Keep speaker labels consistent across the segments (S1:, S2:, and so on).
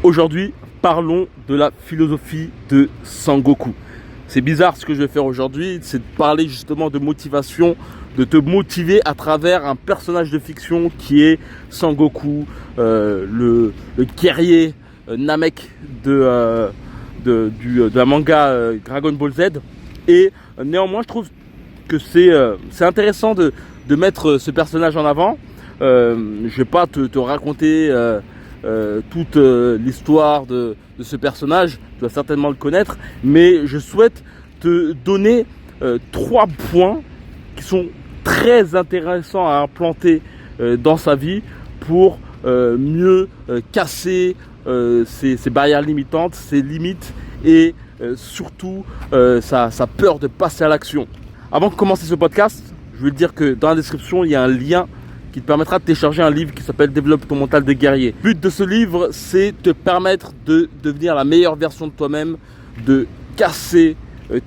S1: Aujourd'hui, parlons de la philosophie de Sangoku. C'est bizarre ce que je vais faire aujourd'hui, c'est de parler justement de motivation, de te motiver à travers un personnage de fiction qui est Sangoku, le guerrier Namek de la manga Dragon Ball Z. Et néanmoins, je trouve que c'est intéressant de mettre ce personnage en avant. Je vais pas te raconter toute l'histoire de ce personnage, tu vas certainement le connaître, mais je souhaite te donner 3 points qui sont très intéressants à implanter dans sa vie pour mieux casser ses barrières limitantes, ses limites et surtout sa peur de passer à l'action. Avant de commencer ce podcast, je veux te dire que dans la description, il y a un lien qui te permettra de télécharger un livre qui s'appelle Développe ton mental de guerrier. Le but de ce livre, c'est te permettre de devenir la meilleure version de toi-même, de casser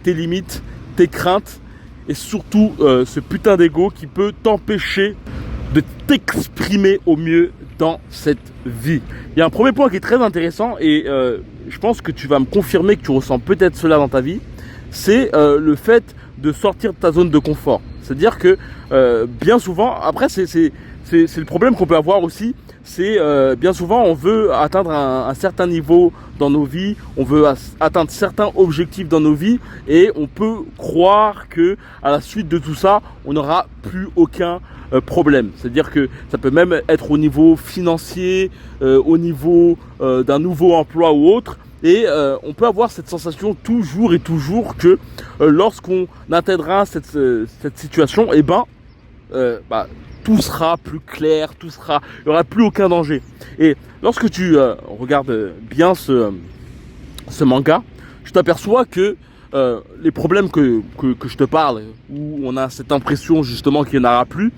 S1: tes limites, tes craintes et surtout ce putain d'ego qui peut t'empêcher de t'exprimer au mieux dans cette vie. Il y a un premier point qui est très intéressant et je pense que tu vas me confirmer que tu ressens peut-être cela dans ta vie, c'est le fait de sortir de ta zone de confort. C'est-à-dire que bien souvent, après c'est le problème qu'on peut avoir aussi, c'est bien souvent on veut atteindre un certain niveau dans nos vies, on veut atteindre certains objectifs dans nos vies et on peut croire que à la suite de tout ça, on n'aura plus aucun problème. C'est-à-dire que ça peut même être au niveau financier, au niveau d'un nouveau emploi ou autre. Et on peut avoir cette sensation toujours et toujours que lorsqu'on atteindra cette situation, eh ben, tout sera plus clair, il n'y aura plus aucun danger. Et lorsque tu regardes bien ce manga, tu t'aperçois que les problèmes que je te parle, où on a cette impression justement qu'il n'y en aura plus,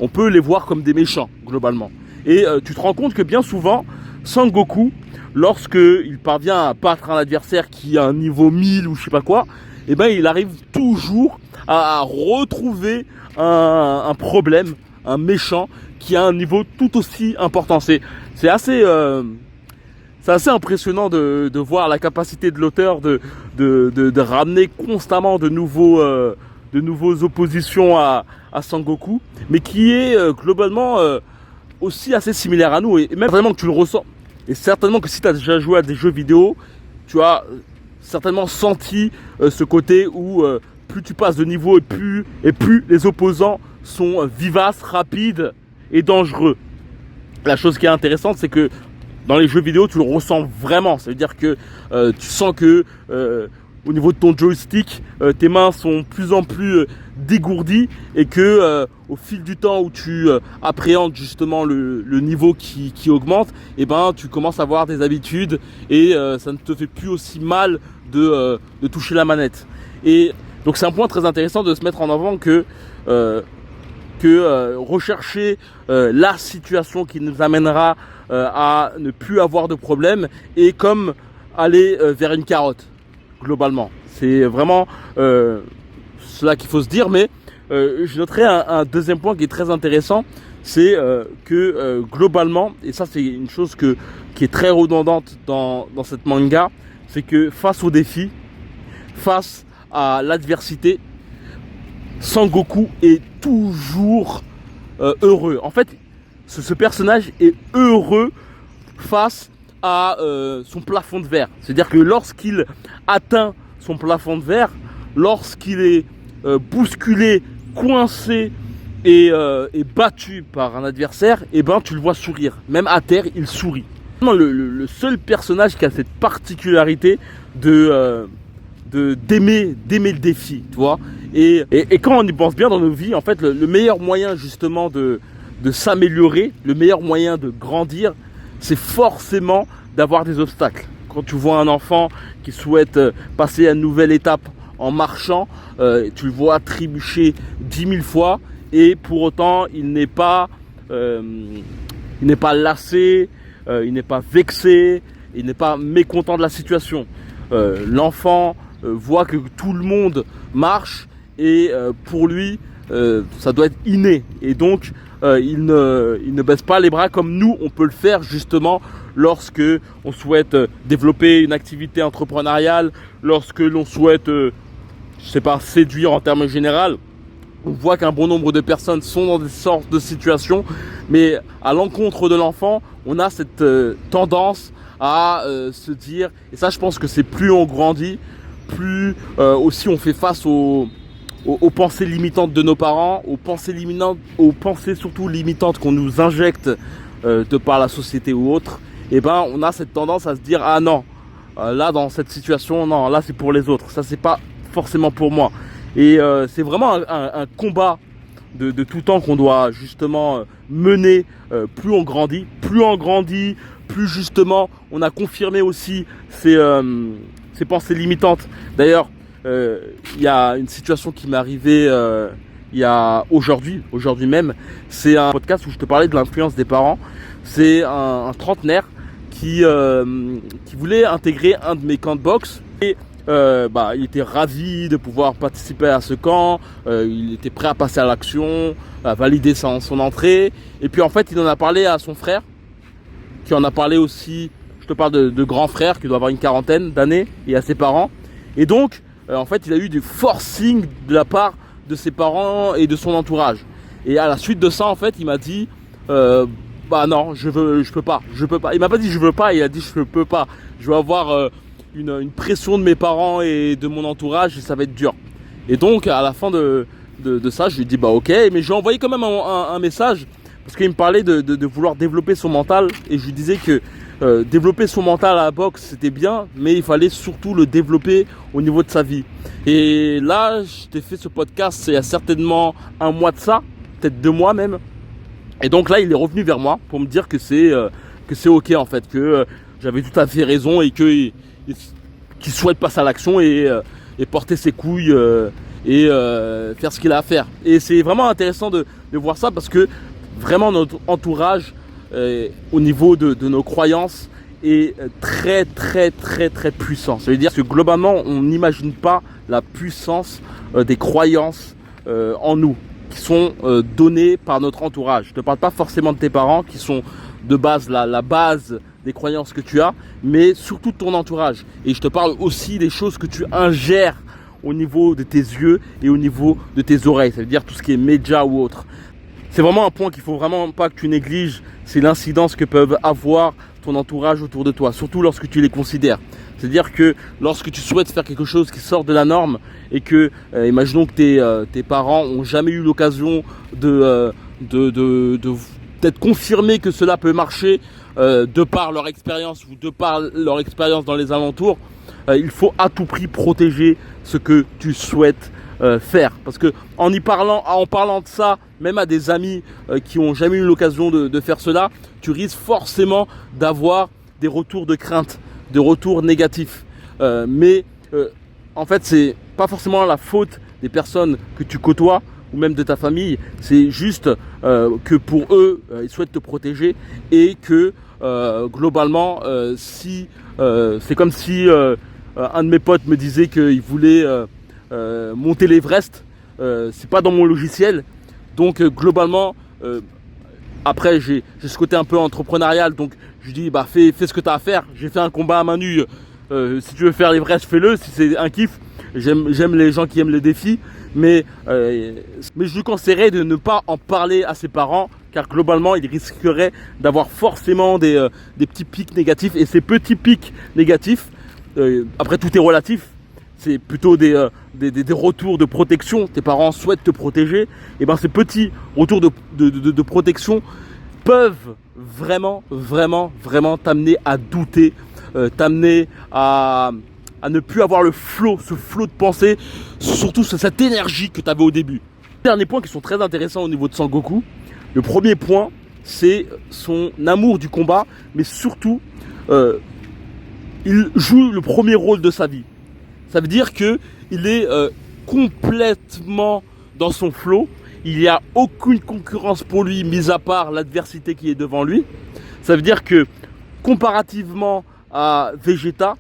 S1: on peut les voir comme des méchants globalement. Et tu te rends compte que bien souvent, Sangoku, lorsqu'il parvient à battre un adversaire qui a un niveau 1000 ou je sais pas quoi, eh ben il arrive toujours à retrouver un problème, un méchant qui a un niveau tout aussi important. C'est assez impressionnant de voir la capacité de l'auteur de ramener constamment de nouveaux oppositions à Sangoku, mais qui est globalement aussi assez similaire à nous et même vraiment que tu le ressens. Et certainement que si tu as déjà joué à des jeux vidéo, tu as certainement senti ce côté où plus tu passes de niveau et plus les opposants sont vivaces, rapides et dangereux. La chose qui est intéressante, c'est que dans les jeux vidéo, tu le ressens vraiment. Ça veut dire que tu sens que au niveau de ton joystick, tes mains sont de plus en plus dégourdies et que au fil du temps où tu appréhendes justement le niveau qui augmente, et ben tu commences à avoir des habitudes et ça ne te fait plus aussi mal de toucher la manette. Et donc c'est un point très intéressant de se mettre en avant que rechercher la situation qui nous amènera à ne plus avoir de problème et comme aller vers une carotte. Globalement, c'est vraiment cela qu'il faut se dire, mais je noterai un deuxième point qui est très intéressant, c'est que globalement, et ça c'est une chose qui est très redondante dans cette manga, c'est que face au défi, face à l'adversité, Sangoku est toujours heureux. En fait, ce personnage est heureux face à son plafond de verre. C'est-à-dire que lorsqu'il atteint son plafond de verre, lorsqu'il est bousculé, coincé et battu par un adversaire, et ben tu le vois sourire. Même à terre, il sourit. Le seul personnage qui a cette particularité d'aimer le défi, tu vois. Et quand on y pense bien dans nos vies, en fait, le meilleur moyen justement de s'améliorer, le meilleur moyen de grandir, c'est forcément d'avoir des obstacles. Quand tu vois un enfant qui souhaite passer à une nouvelle étape en marchant, tu le vois trébucher 10 000 fois et pour autant il n'est pas lassé, il n'est pas vexé, il n'est pas mécontent de la situation. L'enfant voit que tout le monde marche et pour lui ça doit être inné et donc il ne baisse pas les bras comme nous on peut le faire justement lorsque on souhaite développer une activité entrepreneuriale, lorsque l'on souhaite, je sais pas, séduire en termes généraux. On voit qu'un bon nombre de personnes sont dans des sortes de situations, mais à l'encontre de l'enfant, on a cette tendance à se dire, et ça je pense que c'est plus on grandit, plus aussi on fait face aux pensées limitantes de nos parents, aux pensées surtout limitantes qu'on nous injecte de par la société ou autre. Et ben on a cette tendance à se dire ah non, là dans cette situation, non, là c'est pour les autres, ça c'est pas forcément pour moi. Et c'est vraiment un combat de tout temps qu'on doit justement mener. Plus on grandit, plus justement on a confirmé aussi ces pensées limitantes. D'ailleurs, il y a une situation qui m'est arrivée il y a aujourd'hui même. C'est un podcast où je te parlais de l'influence des parents. C'est un trentenaire qui voulait intégrer un de mes camps de boxe. Et il était ravi de pouvoir participer à ce camp, il était prêt à passer à l'action, à valider son entrée. Et puis en fait il en a parlé à son frère, qui en a parlé aussi, je te parle de grand frère qui doit avoir une quarantaine d'années, et à ses parents. Et donc en fait il a eu du forcing de la part de ses parents et de son entourage. Et à la suite de ça en fait il m'a dit non, je peux pas. Il m'a pas dit je veux pas, il a dit je peux pas. Je vais avoir une pression de mes parents et de mon entourage et ça va être dur. Et donc à la fin de ça je lui ai dit ok, mais je lui ai envoyé quand même un message parce qu'il me parlait de vouloir développer son mental, et je lui disais que développer son mental à la boxe c'était bien, mais il fallait surtout le développer au niveau de sa vie. Et là je t'ai fait ce podcast il y a certainement un mois de ça, peut-être 2 mois même, et donc là il est revenu vers moi pour me dire que c'est ok en fait, que j'avais tout à fait raison et que qui souhaite passer à l'action et porter ses couilles et faire ce qu'il a à faire. Et c'est vraiment intéressant de voir ça, parce que vraiment notre entourage au niveau de nos croyances est très puissant. Ça veut dire que globalement on n'imagine pas la puissance des croyances en nous, qui sont données par notre entourage. Je ne te parle pas forcément de tes parents qui sont de base la base des croyances que tu as, mais surtout de ton entourage. Et je te parle aussi des choses que tu ingères au niveau de tes yeux et au niveau de tes oreilles, ça veut dire tout ce qui est médias ou autre. C'est vraiment un point qu'il faut vraiment pas que tu négliges, c'est l'incidence que peuvent avoir ton entourage autour de toi, surtout lorsque tu les considères. C'est-à-dire que lorsque tu souhaites faire quelque chose qui sort de la norme et que, imaginons que tes parents ont jamais eu l'occasion d'être confirmés que cela peut marcher de par leur expérience ou de par leur expérience dans les alentours, il faut à tout prix protéger ce que tu souhaites faire. Parce que en parlant de ça, même à des amis qui n'ont jamais eu l'occasion de faire cela, tu risques forcément d'avoir des retours de crainte, des retours négatifs. Mais en fait, c'est pas forcément la faute des personnes que tu côtoies ou même de ta famille, c'est juste que pour eux, ils souhaitent te protéger, et que globalement, si c'est comme si un de mes potes me disait qu'il voulait monter l'Everest, c'est pas dans mon logiciel, donc globalement, après j'ai ce côté un peu entrepreneurial, donc je dis fais ce que tu as à faire. J'ai fait un combat à main nue, si tu veux faire l'Everest, fais-le, si c'est un kiff. J'aime les gens qui aiment les défis, mais je lui conseillerais de ne pas en parler à ses parents, car globalement il risquerait d'avoir forcément des petits pics négatifs. Et ces petits pics négatifs, après tout est relatif, c'est plutôt des retours de protection. Tes parents souhaitent te protéger, et ces petits retours de protection peuvent vraiment t'amener à douter, t'amener à ne plus avoir ce flot de pensée, surtout cette énergie que tu avais au début. Derniers points qui sont très intéressants au niveau de Sangoku. Le premier point, c'est son amour du combat, mais surtout, il joue le premier rôle de sa vie. Ça veut dire qu'il est complètement dans son flow. Il n'y a aucune concurrence pour lui, mis à part l'adversité qui est devant lui. Ça veut dire que, comparativement à Vegeta,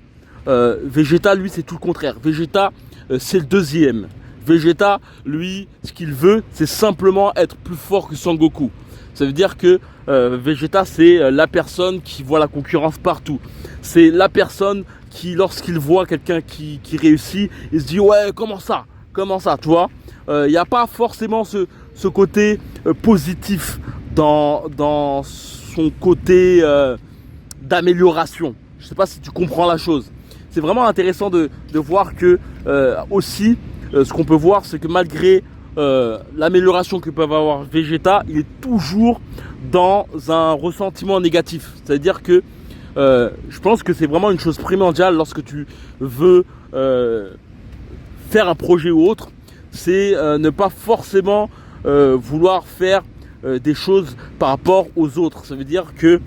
S1: lui, c'est tout le contraire. Vegeta, c'est le deuxième. Vegeta, lui, ce qu'il veut, c'est simplement être plus fort que Sangoku. Ça veut dire que Vegeta, c'est la personne qui voit la concurrence partout. C'est la personne qui, lorsqu'il voit quelqu'un qui réussit, il se dit ouais, comment ça, tu vois. Il n'y a pas forcément ce côté positif dans son côté d'amélioration. Je ne sais pas si tu comprends la chose. C'est vraiment intéressant de voir que aussi, ce qu'on peut voir, c'est que malgré l'amélioration que peut avoir Vegeta, il est toujours dans un ressentiment négatif. C'est-à-dire que je pense que c'est vraiment une chose primordiale lorsque tu veux faire un projet ou autre, c'est ne pas forcément vouloir faire des choses par rapport aux autres. Ça veut dire que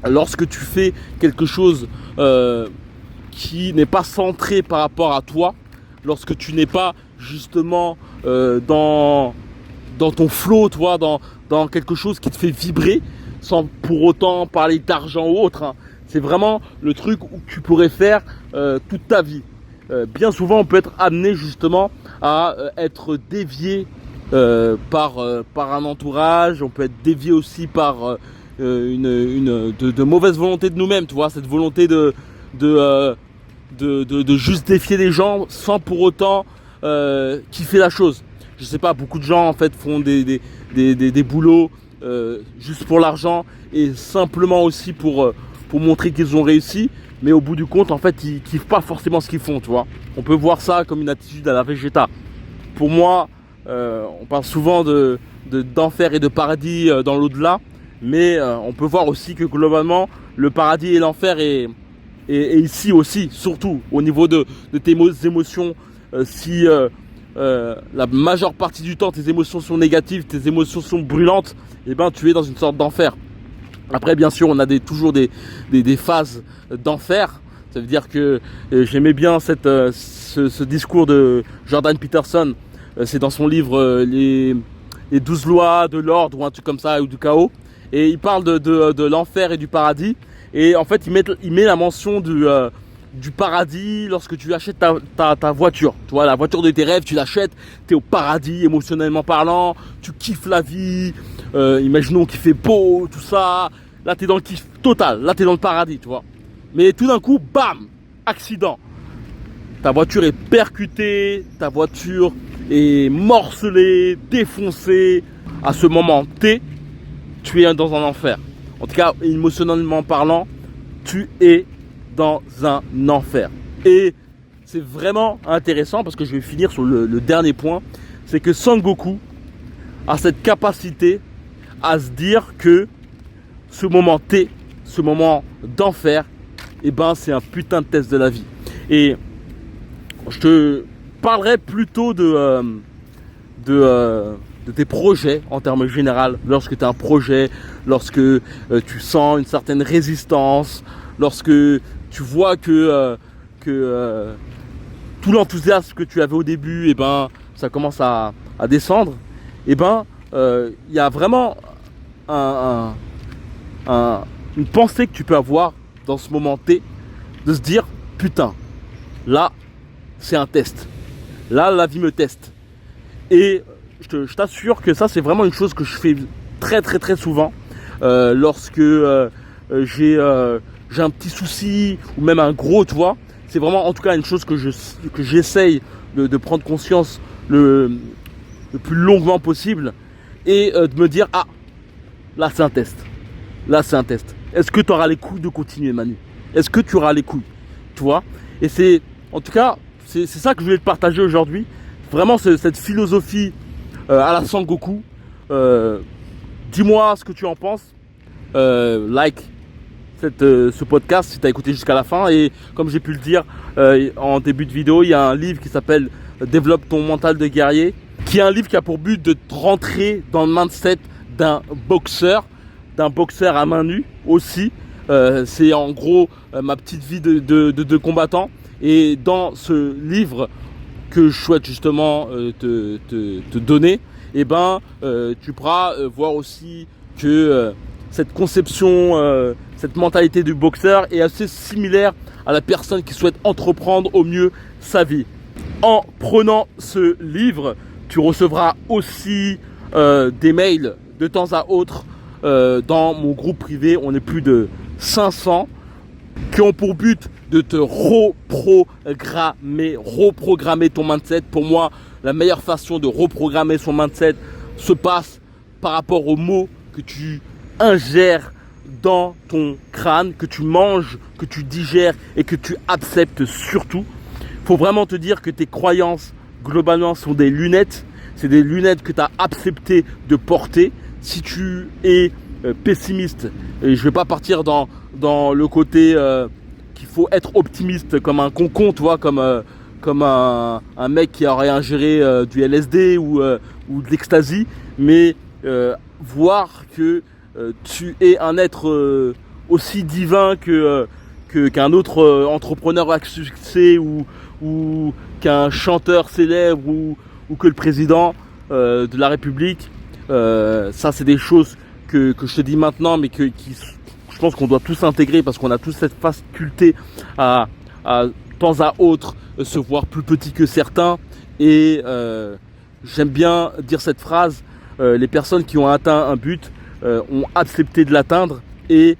S1: lorsque tu fais quelque chose qui n'est pas centré par rapport à toi, lorsque tu n'es pas justement dans ton flow, toi, dans quelque chose qui te fait vibrer, sans pour autant parler d'argent ou autre, hein. C'est vraiment le truc où tu pourrais faire toute ta vie. Bien souvent, on peut être amené justement à être dévié par un entourage, on peut être dévié aussi par de mauvaise volonté de nous-mêmes, tu vois, cette volonté de juste défier les gens sans pour autant kiffer la chose. Je sais pas, beaucoup de gens en fait font des boulots juste pour l'argent et simplement aussi pour montrer qu'ils ont réussi, mais au bout du compte en fait ils kiffent pas forcément ce qu'ils font, tu vois. On peut voir ça comme une attitude à la Vegeta. Pour moi, on parle souvent d'enfer et de paradis dans l'au-delà, mais on peut voir aussi que globalement le paradis et l'enfer est ici aussi, surtout au niveau de tes émotions. Si la majeure partie du temps tes émotions sont négatives, tes émotions sont brûlantes, et ben tu es dans une sorte d'enfer. Après bien sûr on a toujours des phases d'enfer. Ça veut dire que j'aimais bien ce discours de Jordan Peterson. C'est dans son livre les 12 lois de l'ordre ou un truc comme ça, ou du chaos. Et il parle de l'enfer et du paradis. Et en fait il met la mention du paradis lorsque tu achètes ta voiture. Tu vois, la voiture de tes rêves, tu l'achètes, tu es au paradis émotionnellement parlant, tu kiffes la vie, imaginons qu'il fait beau, tout ça. Là tu es dans le kiff total, là tu es dans le paradis, tu vois. Mais tout d'un coup, bam, accident. Ta voiture est percutée, ta voiture est morcelée, défoncée. À ce moment T, tu es dans un enfer. En tout cas, émotionnellement parlant, tu es dans un enfer. Et c'est vraiment intéressant parce que je vais finir sur le dernier point. C'est que Sangoku a cette capacité à se dire que ce moment T, ce moment d'enfer, eh ben c'est un putain de test de la vie. Et je te parlerai plutôt de tes projets en termes généraux. Lorsque tu as un projet, lorsque tu sens une certaine résistance, lorsque tu vois que tout l'enthousiasme que tu avais au début, eh ben ça commence à descendre. Eh ben il y a vraiment une pensée que tu peux avoir dans ce moment T, de se dire putain, là c'est un test, là la vie me teste. Et je t'assure que ça c'est vraiment une chose que je fais très très très souvent lorsque j'ai un petit souci ou même un gros, tu vois. C'est vraiment en tout cas une chose que j'essaye de prendre conscience le plus longuement possible et de me dire ah, là c'est un test. Là c'est un test. Est-ce que tu auras les couilles de continuer, Manu? Est-ce que tu auras les couilles? Tu vois? Et c'est, en tout cas, c'est ça que je voulais te partager aujourd'hui. Vraiment cette philosophie à la Sangoku. Dis-moi ce que tu en penses. Like ce podcast si tu as écouté jusqu'à la fin. Et comme j'ai pu le dire en début de vidéo, il y a un livre qui s'appelle Développe ton mental de guerrier, qui est un livre qui a pour but de te rentrer dans le mindset d'un boxeur à main nue aussi. C'est en gros ma petite vie de combattant. Et dans ce livre que je souhaite justement te donner, eh ben, tu pourras voir aussi que cette conception, cette mentalité du boxeur est assez similaire à la personne qui souhaite entreprendre au mieux sa vie. En prenant ce livre, tu recevras aussi des mails de temps à autre, dans mon groupe privé, on est plus de 500 qui ont pour but de te reprogrammer ton mindset. Pour moi, la meilleure façon de reprogrammer son mindset se passe par rapport aux mots que tu ingères dans ton crâne, que tu manges, que tu digères et que tu acceptes surtout. Il faut vraiment te dire que tes croyances, globalement, sont des lunettes. C'est des lunettes que tu as accepté de porter. Si tu es pessimiste, et je ne vais pas partir dans le côté qu'il faut être optimiste comme un concon, tu vois, comme un mec qui aurait ingéré du LSD ou de l'ecstasy, mais voir que tu es un être aussi divin qu'un autre entrepreneur à succès ou qu'un chanteur célèbre ou que le président de la République. Ça, c'est des choses que je te dis maintenant, mais je pense qu'on doit tous intégrer parce qu'on a tous cette faculté à temps à autre se voir plus petit que certains. Et j'aime bien dire cette phrase, les personnes qui ont atteint un but ont accepté de l'atteindre et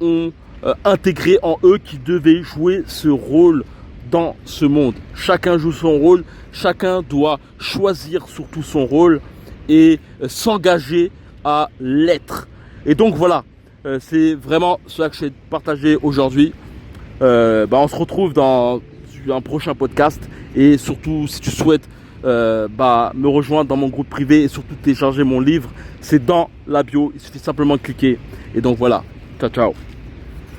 S1: ont intégré en eux qu'ils devaient jouer ce rôle dans ce monde. Chacun joue son rôle, chacun doit choisir surtout son rôle et s'engager à l'être. Et donc voilà, c'est vraiment cela que je vais partager aujourd'hui. On se retrouve dans un prochain podcast et surtout si tu souhaites me rejoindre dans mon groupe privé et surtout télécharger mon livre, c'est dans la bio, il suffit simplement de cliquer. Et donc voilà, ciao ciao.